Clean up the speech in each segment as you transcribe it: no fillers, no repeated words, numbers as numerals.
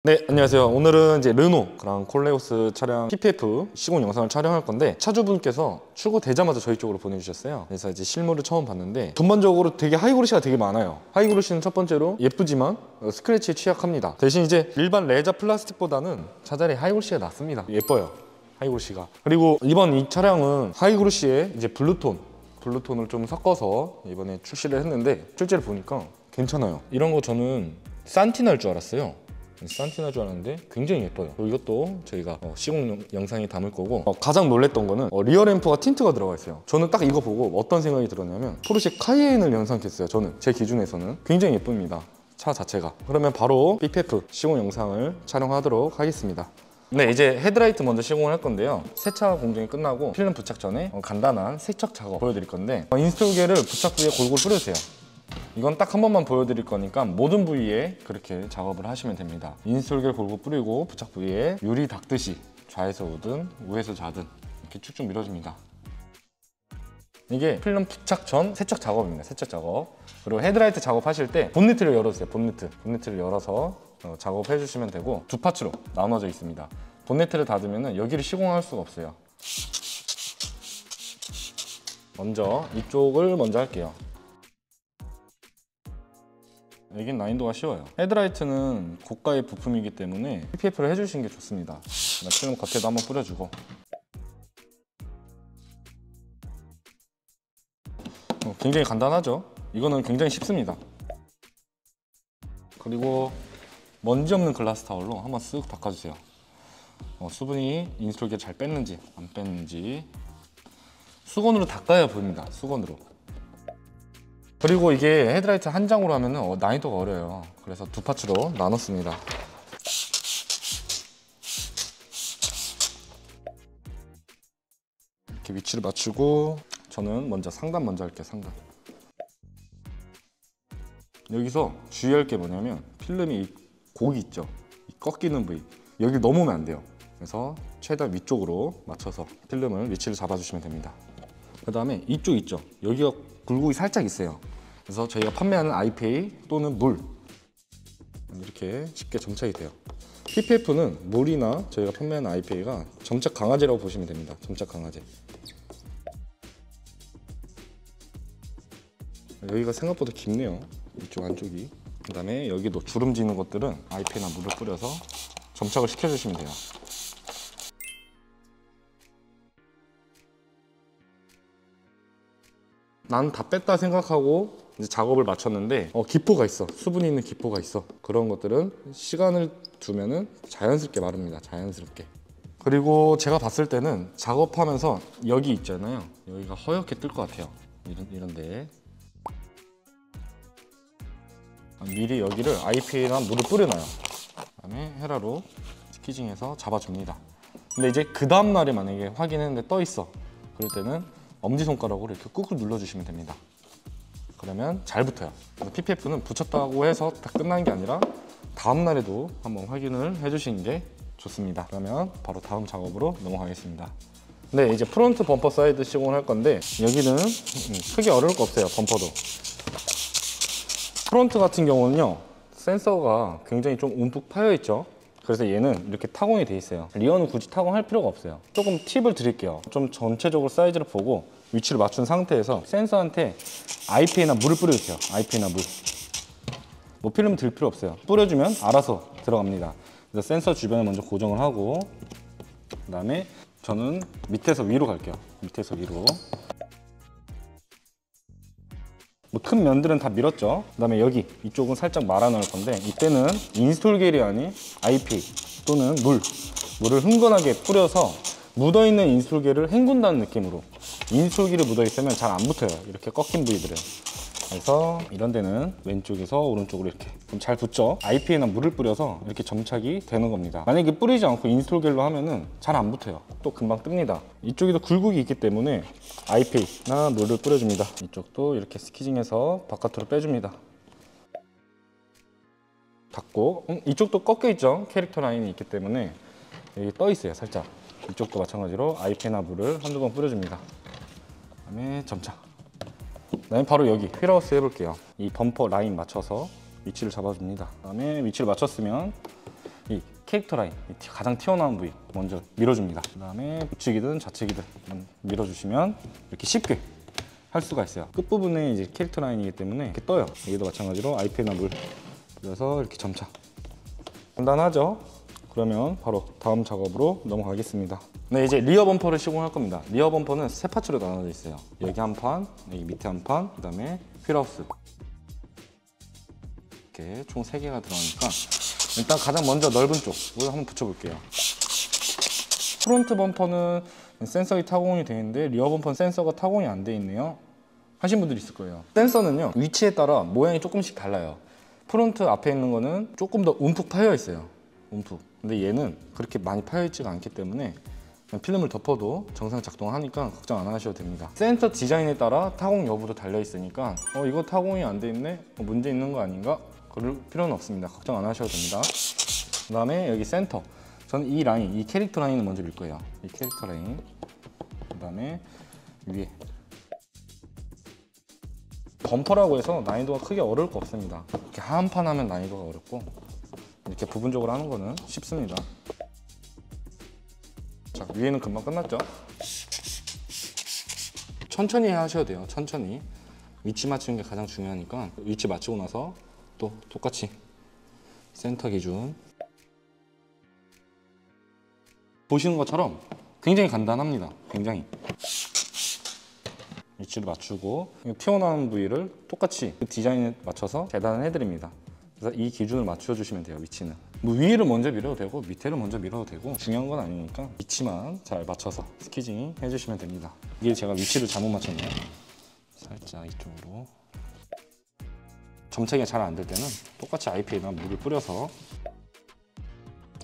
네, 안녕하세요. 오늘은 이제 르노랑 콜레오스 차량 PPF 시공 영상을 촬영할 건데 차주분께서 출고되자마자 저희 쪽으로 보내주셨어요. 그래서 이제 실물을 처음 봤는데 전반적으로 되게 하이그로시가 되게 많아요. 하이그로시는 첫 번째로 예쁘지만 스크래치에 취약합니다. 대신 이제 일반 레자 플라스틱보다는 차라리 하이그로시가 낫습니다. 예뻐요, 하이그로시가. 그리고 이번 이 차량은 하이그로시에 이제 블루톤을 좀 섞어서 이번에 출시를 했는데 실제로 보니까 괜찮아요. 이런 거 저는 산티나일 줄 알았어요. 산티나 줄 알았는데 굉장히 예뻐요. 그리고 이것도 저희가 시공 영상에 담을 거고, 가장 놀랬던 거는 리어 램프가 틴트가 들어가 있어요. 저는 딱 이거 보고 어떤 생각이 들었냐면 포르쉐 카이엔을 연상했어요. 저는 제 기준에서는 굉장히 예쁩니다, 차 자체가. 그러면 바로 PPF 시공 영상을 촬영하도록 하겠습니다. 네, 이제 헤드라이트 먼저 시공을 할 건데요. 세차 공정이 끝나고 필름 부착 전에 간단한 세척 작업 보여드릴 건데, 인스톨계를 부착 부위에 골고루 뿌려주세요. 이건 딱 한 번만 보여드릴 거니까 모든 부위에 그렇게 작업을 하시면 됩니다. 인솔겔 골고 뿌리고 부착 부위에 유리 닦듯이 좌에서 우든 우에서 좌든 이렇게 쭉쭉 밀어줍니다. 이게 필름 부착 전 세척 작업입니다. 세척 작업. 그리고 헤드라이트 작업하실 때 본네트를 열어주세요. 본네트를 열어서 작업해 주시면 되고, 두 파츠로 나눠져 있습니다. 본네트를 닫으면 여기를 시공할 수가 없어요. 먼저 이쪽을 먼저 할게요. 여긴 난이도가 쉬워요. 헤드라이트는 고가의 부품이기 때문에 PPF를 해주시는 게 좋습니다. 필름 겉에도 한번 뿌려주고. 굉장히 간단하죠? 이거는 굉장히 쉽습니다. 그리고 먼지 없는 글라스 타월로 한번 쓱 닦아주세요. 수분이 인솔계 잘 뺐는지 안 뺐는지. 수건으로 닦아야 보입니다. 수건으로. 그리고 이게 헤드라이트 한 장으로 하면 난이도가 어려워요. 그래서 두 파츠로 나눴습니다. 이렇게 위치를 맞추고, 저는 먼저 상단 먼저 할게요. 상단. 여기서 주의할 게 뭐냐면 필름이 이 곡이 있죠, 이 꺾이는 부위, 여기 넘으면 안 돼요. 그래서 최대한 위쪽으로 맞춰서 필름을 위치를 잡아주시면 됩니다. 그 다음에 이쪽 있죠, 여기가 굴곡이 살짝 있어요. 그래서 저희가 판매하는 IPA 또는 물, 이렇게 쉽게 정착이 돼요. PPF는 물이나 저희가 판매하는 IPA가 점착 강화제라고 보시면 됩니다. 점착 강화제. 여기가 생각보다 깊네요, 이쪽 안쪽이. 그 다음에 여기도 주름지는 것들은 IPA나 물을 뿌려서 점착을 시켜주시면 돼요. 난 다 뺐다 생각하고 이제 작업을 마쳤는데 기포가 있어, 수분이 있는 기포가 있어. 그런 것들은 시간을 두면은 자연스럽게 마릅니다. 자연스럽게. 그리고 제가 봤을 때는 작업하면서 여기 있잖아요, 여기가 허옇게 뜰 것 같아요. 이런데 미리 여기를 IPA나 물을 뿌려놔요. 그다음에 헤라로 스키징해서 잡아줍니다. 근데 이제 그 다음날에 만약에 확인했는데 떠 있어, 그럴 때는 엄지손가락으로 이렇게 꾹꾹 눌러주시면 됩니다. 그러면 잘 붙어요. 그래서 PPF는 붙였다고 해서 다 끝난 게 아니라 다음날에도 한번 확인을 해주시는 게 좋습니다. 그러면 바로 다음 작업으로 넘어가겠습니다. 네, 이제 프론트 범퍼 사이드 시공을 할 건데, 여기는 크게 어려울 거 없어요. 범퍼도. 프론트 같은 경우는요, 센서가 굉장히 좀 움푹 파여 있죠. 그래서 얘는 이렇게 타공이 돼 있어요. 리어는 굳이 타공할 필요가 없어요. 조금 팁을 드릴게요. 좀 전체적으로 사이즈를 보고 위치를 맞춘 상태에서 센서한테 IPA나 물을 뿌려주세요. IPA나 물. 뭐 필름 들 필요 없어요. 뿌려주면 알아서 들어갑니다. 그래서 센서 주변에 먼저 고정을 하고, 그 다음에 저는 밑에서 위로 갈게요. 밑에서 위로. 뭐 큰 면들은 다 밀었죠. 그 다음에 여기 이쪽은 살짝 말아 넣을 건데, 이때는 인스톨겔이 아닌 IPA 또는 물을 흥건하게 뿌려서 묻어있는 인스톨겔을 헹군다는 느낌으로. 인스톨겔이 묻어있으면 잘 안 붙어요, 이렇게 꺾인 부위들은. 그래서 이런 데는 왼쪽에서 오른쪽으로 이렇게 좀 잘 붙죠. IPA나 물을 뿌려서 이렇게 점착이 되는 겁니다. 만약에 뿌리지 않고 인스톨겔로 하면은 잘 안 붙어요. 또 금방 뜹니다. 이쪽에도 굴곡이 있기 때문에 IPA나 물을 뿌려줍니다. 이쪽도 이렇게 스키징해서 바깥으로 빼줍니다. 닫고, 이쪽도 꺾여 있죠. 캐릭터 라인이 있기 때문에 여기 떠 있어요, 살짝. 이쪽도 마찬가지로 IPA나 물을 한두 번 뿌려줍니다. 그다음에 점착. 그다음에 바로 여기 휠하우스 해볼게요. 이 범퍼 라인 맞춰서 위치를 잡아줍니다. 그다음에 위치를 맞췄으면 이 캐릭터 라인, 가장 튀어나온 부위 먼저 밀어줍니다. 그 다음에 우측이든 좌측이든 밀어주시면 이렇게 쉽게 할 수가 있어요. 끝부분에 이제 캐릭터 라인이기 때문에 이렇게 떠요. 여기도 마찬가지로 아이패드나 물 뿌려서 이렇게 점착. 간단하죠? 그러면 바로 다음 작업으로 넘어가겠습니다. 네, 이제 리어 범퍼를 시공할 겁니다. 리어 범퍼는 세 파츠로 나눠져 있어요. 여기 한 판, 여기 밑에 한 판, 그 다음에 휠하우스. 이렇게 총 3개가 들어가니까 일단 가장 먼저 넓은 쪽을 한번 붙여볼게요. 프론트 범퍼는 센서가 타공이 되어 있는데 리어 범퍼는 센서가 타공이 안 되어 있네요 하신 분들이 있을 거예요. 센서는요, 위치에 따라 모양이 조금씩 달라요. 프론트 앞에 있는 거는 조금 더 움푹 파여 있어요. 움푹. 근데 얘는 그렇게 많이 파여 있지가 않기 때문에 필름을 덮어도 정상 작동하니까 걱정 안 하셔도 됩니다. 센서 디자인에 따라 타공 여부도 달려 있으니까 이거 타공이 안 돼 있네? 문제 있는 거 아닌가? 그럴 필요는 없습니다. 걱정 안 하셔도 됩니다. 그 다음에 여기 센터. 저는 이 라인, 이 캐릭터 라인을 먼저 밀 거예요. 이 캐릭터 라인. 그 다음에 위에. 범퍼라고 해서 난이도가 크게 어려울 거 없습니다. 이렇게 한판 하면 난이도가 어렵고 이렇게 부분적으로 하는 거는 쉽습니다. 자, 위에는 금방 끝났죠? 천천히 하셔야 돼요. 천천히. 위치 맞추는 게 가장 중요하니까 위치 맞추고 나서 또 똑같이 센터 기준 보시는 것처럼 굉장히 간단합니다. 굉장히 위치를 맞추고 튀어나온 부위를 똑같이 그 디자인에 맞춰서 재단을 해드립니다. 그래서 이 기준을 맞춰주시면 돼요. 위치는 뭐 위를 먼저 밀어도 되고 밑에를 먼저 밀어도 되고 중요한 건 아니니까 위치만 잘 맞춰서 스키징 해주시면 됩니다. 이게 제가 위치를 잘못 맞췄네요. 살짝 이쪽으로. 점착이 잘 안 될 때는 똑같이 IPA나 물을 뿌려서.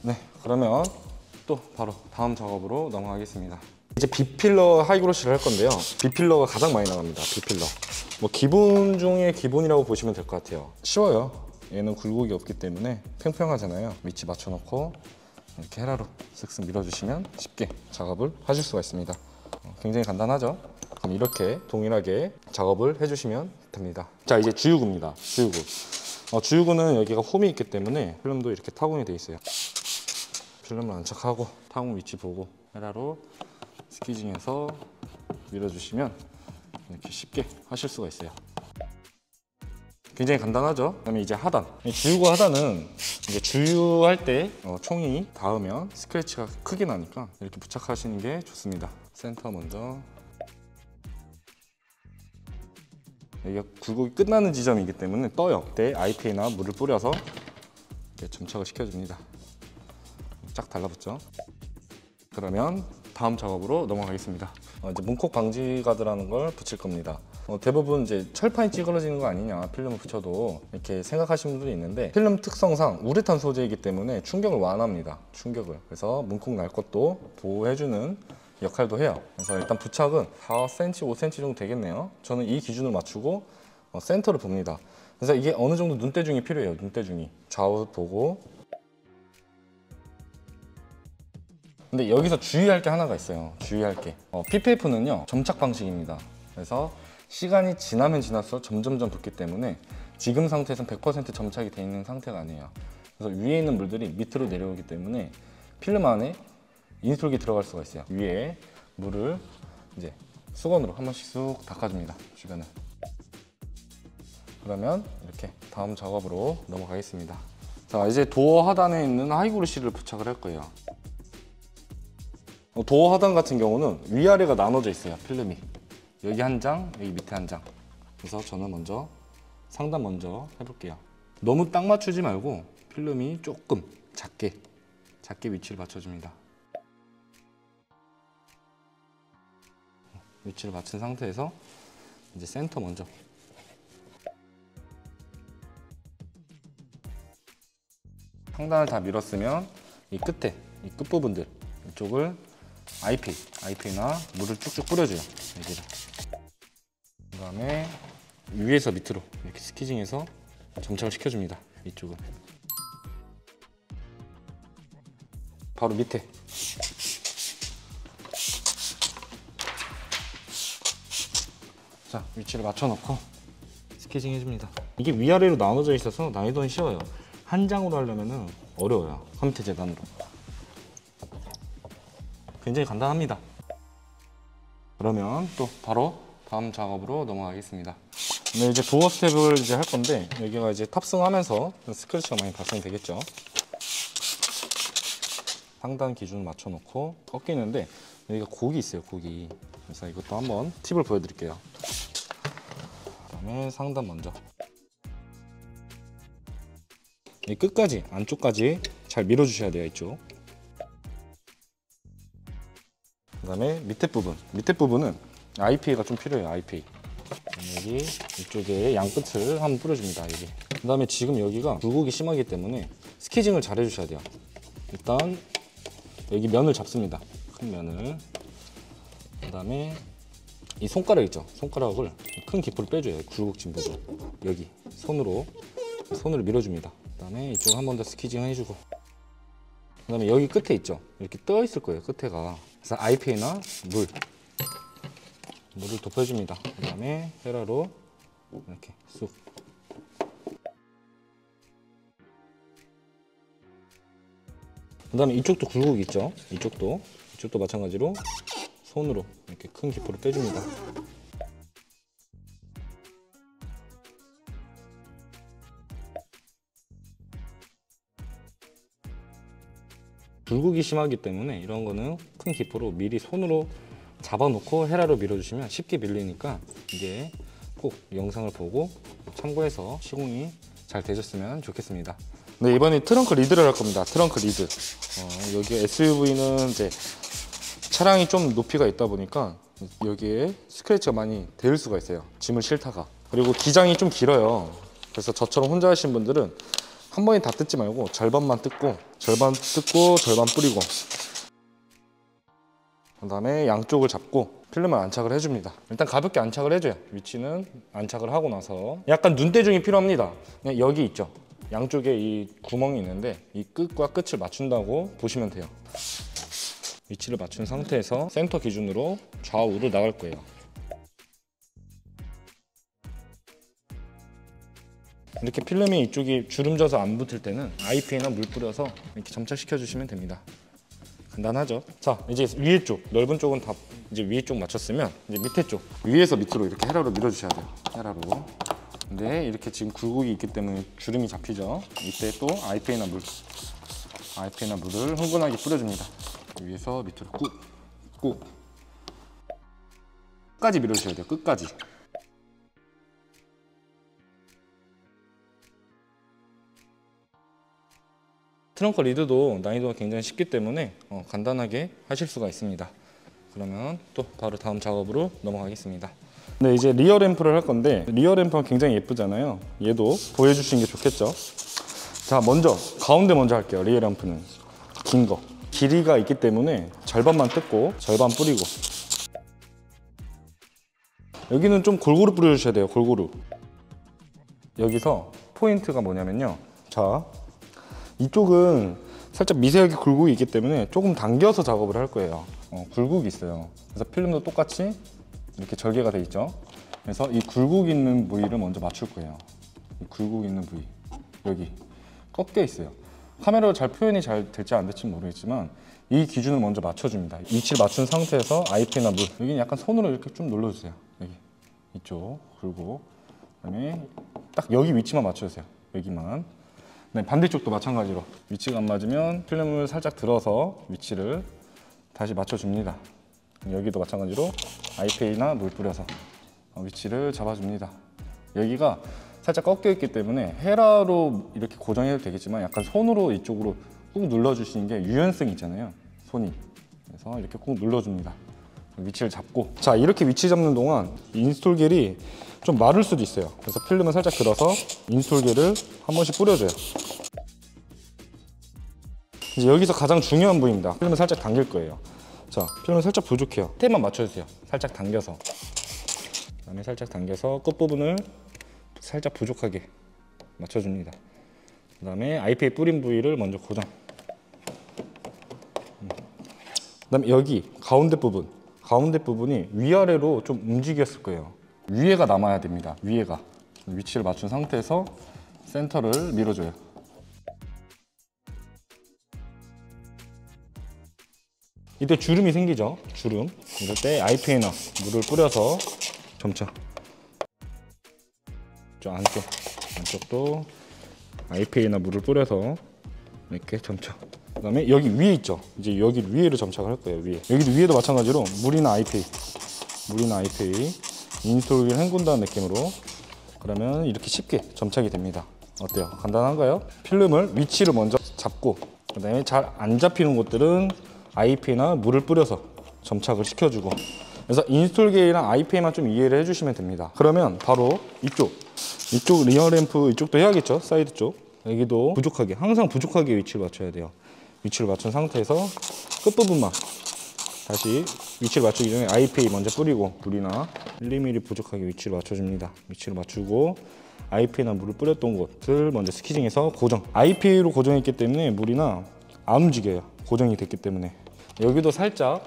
네, 그러면 또 바로 다음 작업으로 넘어가겠습니다. 이제 B필러 하이그로시를 할 건데요. B필러가 가장 많이 나갑니다. B필러. 뭐 기본 중에 기본이라고 보시면 될 것 같아요. 쉬워요. 얘는 굴곡이 없기 때문에 평평하잖아요. 위치 맞춰놓고 이렇게 헤라로 쓱쓱 밀어주시면 쉽게 작업을 하실 수가 있습니다. 굉장히 간단하죠? 그럼 이렇게 동일하게 작업을 해주시면 됩니다. 자, 이제 주유구입니다. 주유구. 주유구는 여기가 홈이 있기 때문에 필름도 이렇게 타공이 되어 있어요. 필름을 안착하고 타공 위치 보고 헤라로 스퀴징해서 밀어주시면 이렇게 쉽게 하실 수가 있어요. 굉장히 간단하죠? 그다음에 이제 하단. 주유구 하단은 이제 주유할 때 총이 닿으면 스크래치가 크게 나니까 이렇게 부착하시는 게 좋습니다. 센터 먼저. 여기가 굴곡이 끝나는 지점이기 때문에 떠요. 그때 IPA나 물을 뿌려서 이렇게 점착을 시켜줍니다. 쫙 달라붙죠? 그러면 다음 작업으로 넘어가겠습니다. 이제 문콕 방지 가드라는 걸 붙일 겁니다. 대부분 이제 철판이 찌그러지는 거 아니냐, 필름을 붙여도 이렇게 생각하시는 분들이 있는데 필름 특성상 우레탄 소재이기 때문에 충격을 완화합니다. 충격을. 그래서 문콕 날 것도 보호해주는 역할도 해요. 그래서 일단 부착은 4cm, 5cm 정도 되겠네요. 저는 이 기준을 맞추고 센터를 봅니다. 그래서 이게 어느 정도 눈대중이 필요해요. 눈대중이. 좌우 보고. 근데 여기서 주의할 게 하나가 있어요. 주의할 게. PPF는요, 점착 방식입니다. 그래서 시간이 지나면 지날수록 점점점 붙기 때문에 지금 상태에서는 100% 점착이 되어 있는 상태가 아니에요. 그래서 위에 있는 물들이 밑으로 내려오기 때문에 필름 안에 인솔기 들어갈 수가 있어요. 위에 물을 이제 수건으로 한 번씩 쑥 닦아줍니다. 주변을. 그러면 이렇게 다음 작업으로 넘어가겠습니다. 자, 이제 도어 하단에 있는 하이그로시를 부착을 할 거예요. 도어 하단 같은 경우는 위아래가 나눠져 있어요. 필름이. 여기 한 장, 여기 밑에 한 장. 그래서 저는 먼저 상단 먼저 해볼게요. 너무 딱 맞추지 말고 필름이 조금 작게 위치를 맞춰줍니다. 위치를 맞춘 상태에서 이제 센터 먼저. 상단을 다 밀었으면 이 끝에, 이 끝부분들 이쪽을 IPA나 물을 쭉쭉 뿌려줘요. 여기를. 그 다음에 위에서 밑으로 이렇게 스키징해서 점착을 시켜줍니다. 이쪽은. 바로 밑에. 자, 위치를 맞춰놓고 스케이징 해줍니다. 이게 위아래로 나눠져 있어서 난이도는 쉬워요. 한 장으로 하려면은 어려워요. 컴퓨터 재단으로. 굉장히 간단합니다. 그러면 또 바로 다음 작업으로 넘어가겠습니다. 네, 이제 도어 스텝을 이제 할 건데 여기가 이제 탑승하면서 스크래치가 많이 발생이 되겠죠. 상단 기준 맞춰놓고 꺾이는데 여기가 곡이 있어요, 곡이. 그래서 이것도 한번 팁을 보여드릴게요. 그다음에 상단 먼저. 이 끝까지, 안쪽까지 잘 밀어주셔야 돼요, 이쪽. 그다음에 밑에 부분, 밑에 부분은 IPA가 좀 필요해요, IPA. 여기 이쪽에 양 끝을 한번 뿌려줍니다, 여기. 그다음에 지금 여기가 굴곡이 심하기 때문에 스키징을 잘 해주셔야 돼요. 일단 여기 면을 잡습니다, 큰 면을. 그다음에 이 손가락 있죠, 손가락을 큰 기포를 빼줘요, 굴곡 진보도. 여기 손으로 밀어줍니다. 그다음에 이쪽 한 번 더 스키징 해주고. 그다음에 여기 끝에 있죠, 이렇게 떠 있을 거예요, 끝에가. 그래서 IPA나 물을 덮여줍니다. 그다음에 헤라로 이렇게 쑥. 그다음에 이쪽도 굴곡이 있죠, 이쪽도 마찬가지로 손으로 이렇게 큰 기포를 빼줍니다. 굴곡이 심하기 때문에 이런 거는 큰 기포로 미리 손으로 잡아놓고 헤라로 밀어주시면 쉽게 밀리니까 이게 꼭 영상을 보고 참고해서 시공이 잘 되셨으면 좋겠습니다. 네, 이번에 트렁크 리드를 할 겁니다. 트렁크 리드. 여기 SUV는 이제 차량이 좀 높이가 있다 보니까 여기에 스크래치가 많이 될 수가 있어요, 짐을 싣다가. 그리고 기장이 좀 길어요. 그래서 저처럼 혼자 하신 분들은 한 번에 다 뜯지 말고 절반만 뜯고 절반 뿌리고, 그 다음에 양쪽을 잡고 필름을 안착을 해줍니다. 일단 가볍게 안착을 해줘요. 위치는 안착을 하고 나서 약간 눈대중이 필요합니다. 그냥 여기 있죠, 양쪽에 이 구멍이 있는데 이 끝과 끝을 맞춘다고 보시면 돼요. 위치를 맞춘 상태에서 센터 기준으로 좌우로 나갈 거예요. 이렇게 필름이 이쪽이 주름져서 안 붙을 때는 IPA나 물 뿌려서 이렇게 점착시켜 주시면 됩니다. 간단하죠? 자, 이제 위에 쪽, 넓은 쪽은 다 이제 위에 쪽 맞췄으면 이제 밑에 쪽, 위에서 밑으로 이렇게 헤라로 밀어주셔야 돼요. 헤라로. 근데 이렇게 지금 굴곡이 있기 때문에 주름이 잡히죠. 이때 또 IPA나 물을 흥분하게 뿌려줍니다. 위에서 밑으로 꾹 끝까지 밀어주셔야 돼요, 끝까지. 트렁크 리드도 난이도가 굉장히 쉽기 때문에 간단하게 하실 수가 있습니다. 그러면 또 바로 다음 작업으로 넘어가겠습니다. 네, 이제 리어 램프를 할 건데 리어 램프가 굉장히 예쁘잖아요. 얘도 보여주시는 게 좋겠죠. 자, 먼저 가운데 먼저 할게요. 리어 램프는 긴 거. 길이가 있기 때문에 절반만 뜯고 절반 뿌리고. 여기는 좀 골고루 뿌려주셔야 돼요, 골고루. 여기서 포인트가 뭐냐면요. 자, 이쪽은 살짝 미세하게 굴곡이 있기 때문에 조금 당겨서 작업을 할 거예요. 굴곡이 있어요. 그래서 필름도 똑같이 이렇게 절개가 돼 있죠. 그래서 이 굴곡 있는 부위를 먼저 맞출 거예요. 이 굴곡 있는 부위, 여기 꺾여 있어요. 카메라로 잘 표현이 잘 될지 안 될지 모르겠지만 이 기준을 먼저 맞춰줍니다. 위치를 맞춘 상태에서 IP나 물, 여기는 약간 손으로 이렇게 좀 눌러주세요. 여기 이쪽 굴곡, 그다음에 딱 여기 위치만 맞춰주세요. 여기만. 네, 반대쪽도 마찬가지로 위치가 안 맞으면 필름을 살짝 들어서 위치를 다시 맞춰줍니다. 여기도 마찬가지로 IPA나 물 뿌려서 위치를 잡아줍니다. 여기가 살짝 꺾여 있기 때문에 헤라로 이렇게 고정해도 되겠지만 약간 손으로 이쪽으로 꾹 눌러주시는 게 유연성이 있잖아요, 손이. 그래서 이렇게 꾹 눌러줍니다. 위치를 잡고. 자, 이렇게 위치 잡는 동안 인스톨겔이 좀 마를 수도 있어요. 그래서 필름을 살짝 들어서 인스톨겔을 한 번씩 뿌려줘요. 이제 여기서 가장 중요한 부위입니다. 필름을 살짝 당길 거예요. 자, 필름은 살짝 부족해요. 테만 맞춰주세요. 살짝 당겨서. 그다음에 살짝 당겨서 끝부분을 살짝 부족하게 맞춰줍니다. 그다음에 IPA 뿌린 부위를 먼저 고정. 그다음에 여기 가운데 부분이 위아래로 좀 움직였을 거예요. 위에가 남아야 됩니다. 위에가. 위치를 맞춘 상태에서 센터를 밀어줘요. 이때 주름이 생기죠. 주름. 이럴 때 아이페이나 물을 뿌려서 점차. 저 안쪽도 아이페이나 물을 뿌려서 이렇게 점차. 그다음에 여기 위에 있죠. 이제 여기 위에로 점착을 할 거예요. 위에. 여기 위에도 마찬가지로 물이나 아이페이 인스톨기를 헹군다는 느낌으로. 그러면 이렇게 쉽게 점착이 됩니다. 어때요? 간단한가요? 필름을 위치를 먼저 잡고 그다음에 잘 안 잡히는 곳들은 아이페이나 물을 뿌려서 점착을 시켜주고. 그래서 인스톨 게이랑 아이페이만 좀 이해를 해주시면 됩니다. 그러면 바로 이쪽 리어 램프 이쪽도 해야겠죠. 사이드 쪽 여기도 부족하게, 항상 부족하게 위치를 맞춰야 돼요. 위치를 맞춘 상태에서 끝부분만 다시 위치를 맞추기 전에 아이페이 먼저 뿌리고 물이나 1~2mm 부족하게 위치를 맞춰줍니다. 위치를 맞추고 아이페이나 물을 뿌렸던 곳을 먼저 스키징해서 고정. 아이페이로 고정했기 때문에 물이나 안 움직여요. 고정이 됐기 때문에. 여기도 살짝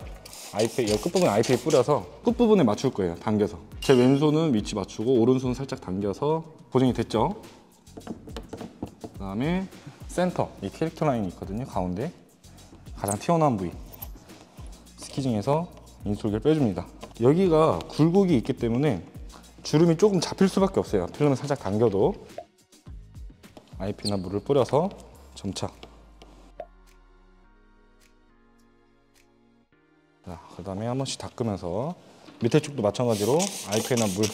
아이페이, 여기 끝부분에 아이페이 뿌려서 끝부분에 맞출 거예요. 당겨서. 제 왼손은 위치 맞추고 오른손은 살짝 당겨서 고정이 됐죠. 그 다음에 센터, 이 캐릭터 라인이 있거든요. 가운데 가장 튀어나온 부위 스키징해서 인스톨기를 빼줍니다. 여기가 굴곡이 있기 때문에 주름이 조금 잡힐 수밖에 없어요. 필름을 살짝 당겨도. 아이피나 물을 뿌려서 점착. 자, 그 다음에 한 번씩 닦으면서 밑에 쪽도 마찬가지로 아이피나 물.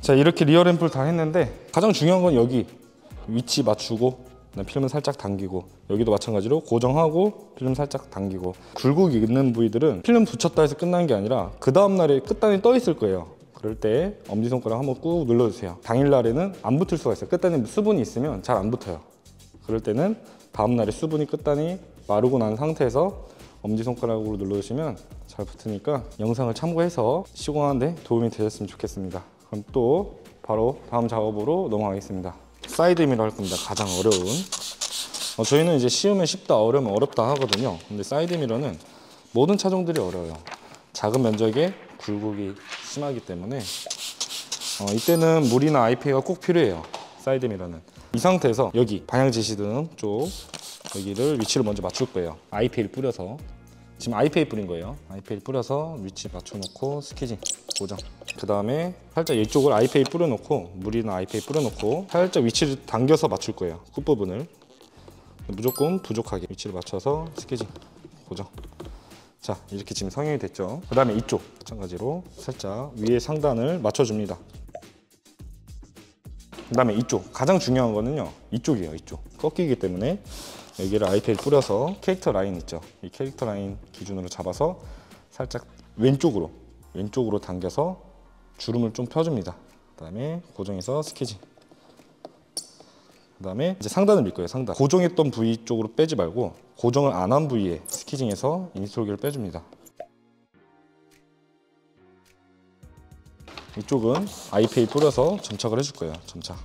자, 이렇게 리어 램프를 다 했는데 가장 중요한 건 여기 위치 맞추고 필름 살짝 당기고, 여기도 마찬가지로 고정하고 필름 살짝 당기고. 굴곡이 있는 부위들은 필름 붙였다 해서 끝나는 게 아니라 그 다음날에 끝단이 떠 있을 거예요. 그럴 때 엄지손가락 한번 꾹 눌러주세요. 당일날에는 안 붙을 수가 있어요. 끝단에 수분이 있으면 잘 안 붙어요. 그럴 때는 다음날에 수분이 끝단이 마르고 난 상태에서 엄지손가락으로 눌러주시면 잘 붙으니까 영상을 참고해서 시공하는데 도움이 되셨으면 좋겠습니다. 그럼 또 바로 다음 작업으로 넘어가겠습니다. 사이드 미러 할 겁니다. 가장 어려운. 저희는 이제 쉬우면 쉽다, 어려우면 어렵다 하거든요. 근데 사이드 미러는 모든 차종들이 어려워요. 작은 면적에 굴곡이 심하기 때문에 이때는 물이나 아이페이가 꼭 필요해요. 사이드 미러는. 이 상태에서 여기 방향 지시등 쪽 여기를 위치를 먼저 맞출 거예요. 아이페이를 뿌려서. 지금 아이페이 뿌린 거예요. 아이페이 뿌려서 위치 맞춰놓고 스키징 고정. 그 다음에 살짝 이쪽을 아이페이 뿌려놓고 물이나 아이페이 뿌려놓고 살짝 위치를 당겨서 맞출 거예요. 끝부분을 무조건 부족하게 위치를 맞춰서 스키징 고정. 자, 이렇게 지금 성형이 됐죠. 그 다음에 이쪽 마찬가지로 살짝 위에 상단을 맞춰줍니다. 그 다음에 이쪽 가장 중요한 거는요, 이쪽이에요. 이쪽 꺾이기 때문에 여기를 아이페이 뿌려서 캐릭터 라인 있죠. 이 캐릭터 라인 기준으로 잡아서 살짝 왼쪽으로 당겨서 주름을 좀 펴줍니다. 그 다음에 고정해서 스키징. 그 다음에 이제 상단을 밀 거예요. 상단. 고정했던 부위 쪽으로 빼지 말고 고정을 안 한 부위에 스키징해서 인스톨기를 빼줍니다. 이쪽은 아이페이 뿌려서 점착을 해줄 거예요. 점착.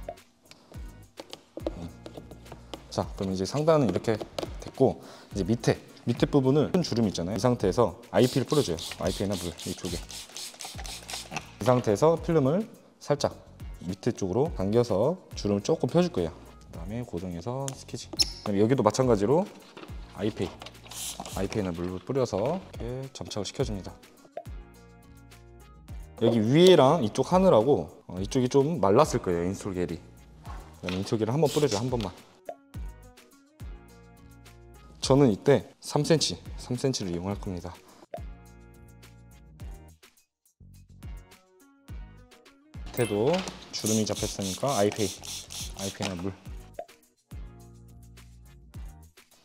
자, 그럼 이제 상단은 이렇게 됐고, 이제 밑에 부분을 큰 주름 있잖아요. 이 상태에서 아이피를 뿌려줘요. 아이피나 물 이쪽에. 이 상태에서 필름을 살짝 밑에 쪽으로 당겨서 주름을 조금 펴줄 거예요. 그 다음에 고정해서 스키징. 그다음에 여기도 마찬가지로 아이페이나 물을 뿌려서 이렇게 점착을 시켜줍니다. 여기 위에랑 이쪽 하늘하고 이쪽이 좀 말랐을 거예요. 인스톨 겔이. 인스톨 겔을 한번 뿌려줘요. 한 번만. 저는 이때 3cm를 이용할 겁니다. 밑에도 주름이 잡혔으니까 아이페이나 물.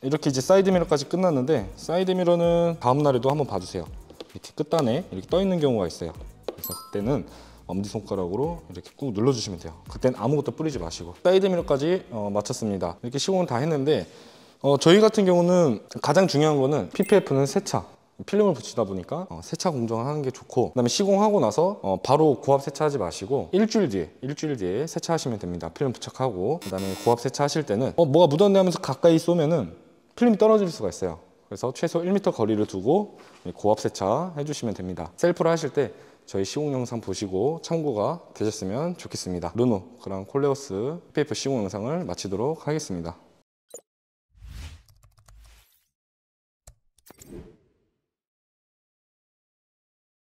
이렇게 이제 사이드 미러까지 끝났는데, 사이드 미러는 다음 날에도 한번 봐주세요. 이렇게 끝단에 이렇게 떠 있는 경우가 있어요. 그래서 그때는 엄지손가락으로 이렇게 꾹 눌러주시면 돼요. 그때는 아무것도 뿌리지 마시고. 사이드 미러까지 마쳤습니다. 이렇게 시공을 다 했는데, 저희 같은 경우는 가장 중요한 거는 PPF는 세차, 필름을 붙이다 보니까 세차 공정을 하는 게 좋고, 그다음에 시공하고 나서 바로 고압 세차하지 마시고 일주일 뒤에 세차하시면 됩니다. 필름 부착하고. 그다음에 고압 세차하실 때는 뭐가 묻었네 하면서 가까이 쏘면은 필름이 떨어질 수가 있어요. 그래서 최소 1m 거리를 두고 고압 세차 해주시면 됩니다. 셀프를 하실 때 저희 시공 영상 보시고 참고가 되셨으면 좋겠습니다. 르노 그랑 콜레오스 PPF 시공 영상을 마치도록 하겠습니다.